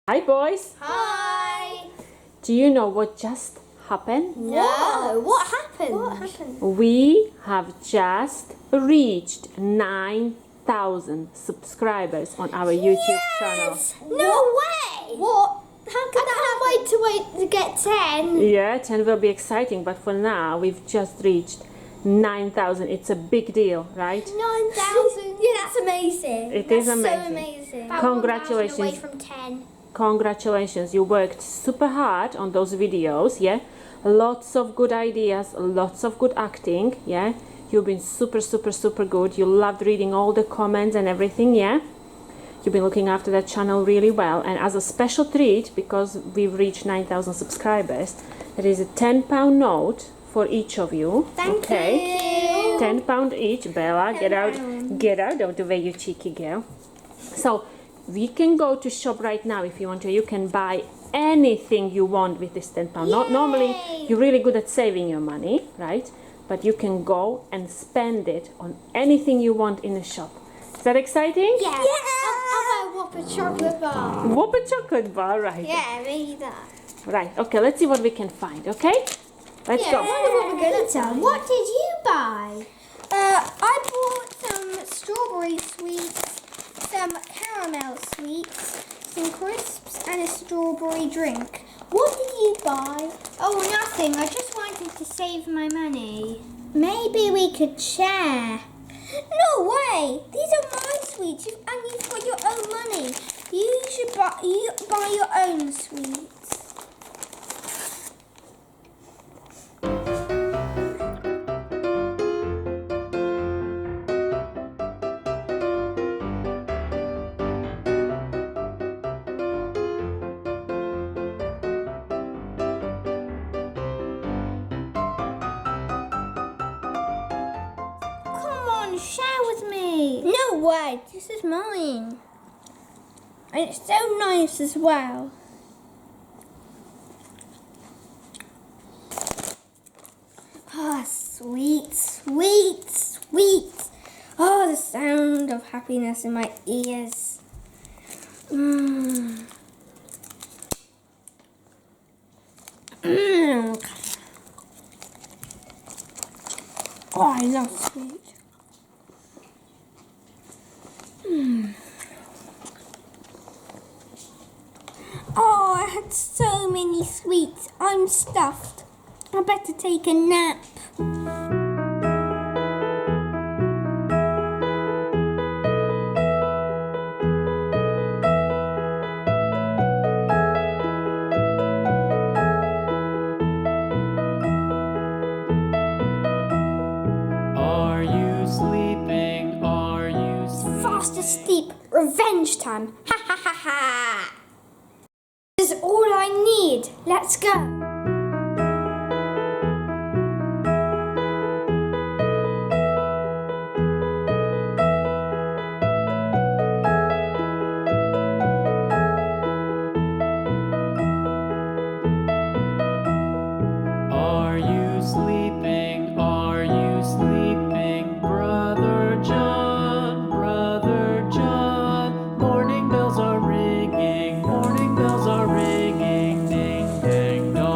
Hi boys! Hi! Do you know what just happened? No, what happened? What happened? We have just reached 9,000 subscribers on our YouTube channel. No way! What? How could that happen? I can't wait to get 10. Yeah, 10 will be exciting, but for now we've just reached 9,000. It's a big deal, right? 9,000? Yeah, that's amazing. It is amazing. So amazing. Congratulations. Away from 10. Congratulations, you worked super hard on those videos, yeah? Lots of good ideas, lots of good acting, yeah? You've been super good. You loved reading all the comments and everything, yeah? You've been looking after that channel really well. And as a special treat, because we've reached 9,000 subscribers, there is a £10 note for each of you. Thank you. £10 each. Bella, get out, out of the way, you cheeky girl. So, we can go to shop right now if you want to. You can buy anything you want with this £10. Normally, you're really good at saving your money, right? But you can go and spend it on anything you want in the shop. Is that exciting? Yeah. I'll buy a Whopper chocolate bar. Whopper chocolate bar, right? Yeah, maybe that. Right, okay, let's see what we can find, okay? Let's go. I wonder what we're going to tell. What did you buy? I bought some strawberry sweets, some caramel sweets, some crisps, and a strawberry drink. What did you buy? Oh, nothing. I just wanted to save my money. Maybe we could share. No way! These are my sweets, and you've got your own money. You should buy your own sweets. Share with me. No way, this is mine. And it's so nice as well. Ah, sweet, sweet, sweet. Oh, the sound of happiness in my ears. Mm. Mm. Oh, I love sweet. Oh, I had so many sweets. I'm stuffed. I better take a nap. Are you sleeping? Are you sleeping? Fast asleep. Revenge time. Ha ha ha ha. This is all I need. Let's go. Are you sleeping? Are you sleeping? Brother John, Brother John. Morning bells are ringing, morning bells are ringing. Ding, dang, dong.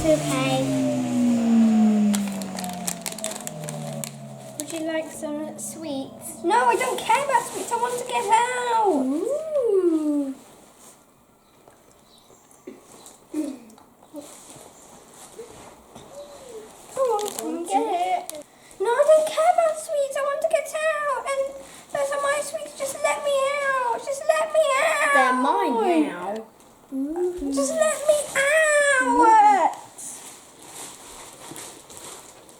It's okay. Would you like some sweets? No, I don't care about sweets. I want to get out. Ooh. Come on, get it. No, I don't care about sweets. I want to get out. And those are my sweets. Just let me out. Just let me out. They're mine now. Just let me out.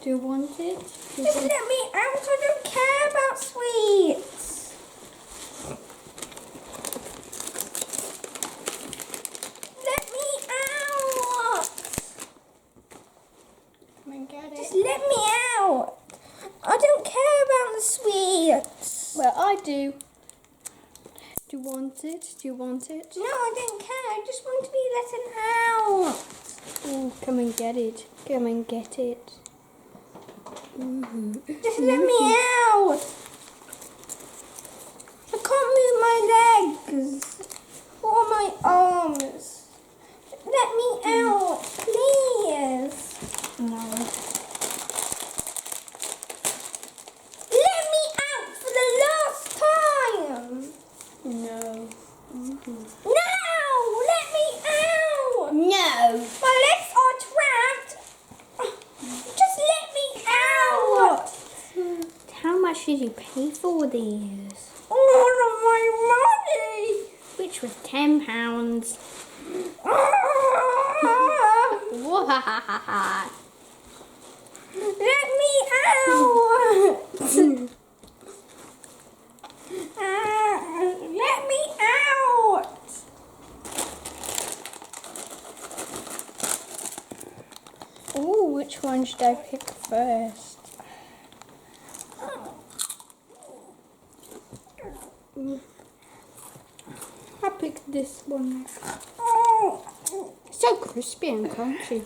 Do you want it? Just let me out. I don't care about sweets. Let me out. Come and get Just it. let me out. I don't care about the sweets. Well, I do. Do you want it? Do you want it? No, I don't care. I just want to be let out. Oh, come and get it. Come and get it. Just let me out. I can't move my legs or my arms. Let me out, please. No. Let me out for the last time. No. No, let me out. No. My legs are trapped. Just let me out. How much did you pay for these? All of my money. Which was £10. Wahahaha. Let me out. Let me out. Oh, which one should I pick first? I picked this one. Oh, So crispy and crunchy.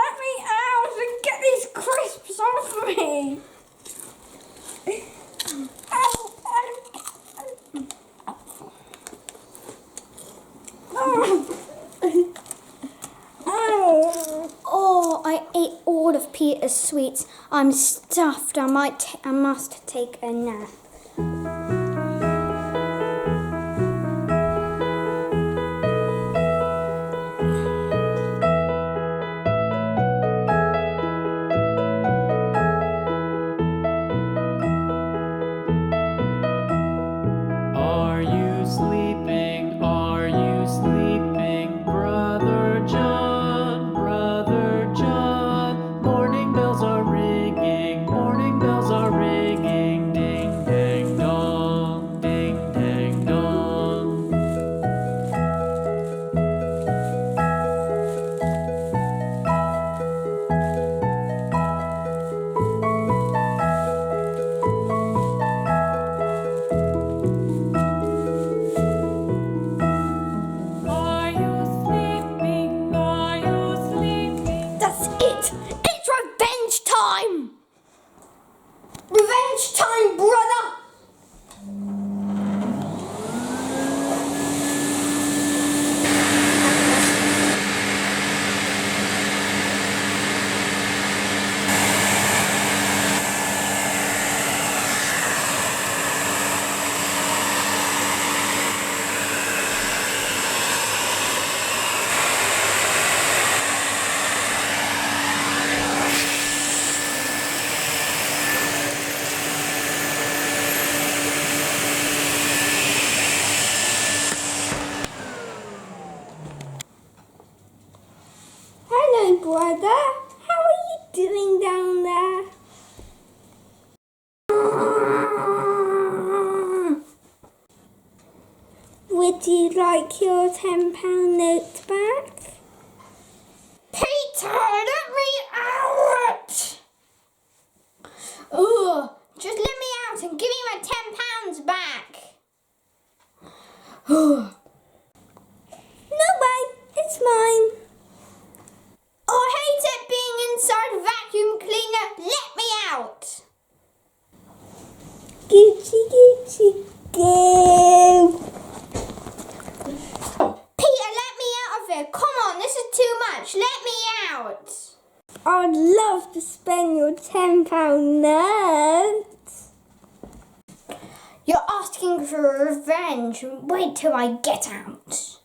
let me out and get these crisps off me. Oh, I ate all of Peter's sweets. I'm stuffed. I must take a nap. Are you sleeping? Are you sleeping? Brother John, Brother John. Morning bells are ringing, morning bells are ringing. Ding dang dong, ding dang dong. Are you sleeping? Are you sleeping? That's it. It's revenge time. Revenge time, brother. Hello, brother. How are you doing down there? Would you like your £10 note back? Peter, let me out! Ugh, just let me out and give me my £10 back. No way, it's mine. I hate it being inside a vacuum cleaner. Let me out. Gucci, Gucci, go. Peter, let me out of here. Come on, this is too much. Let me out. I'd love to spend your £10 notes. You're asking for revenge. Wait till I get out.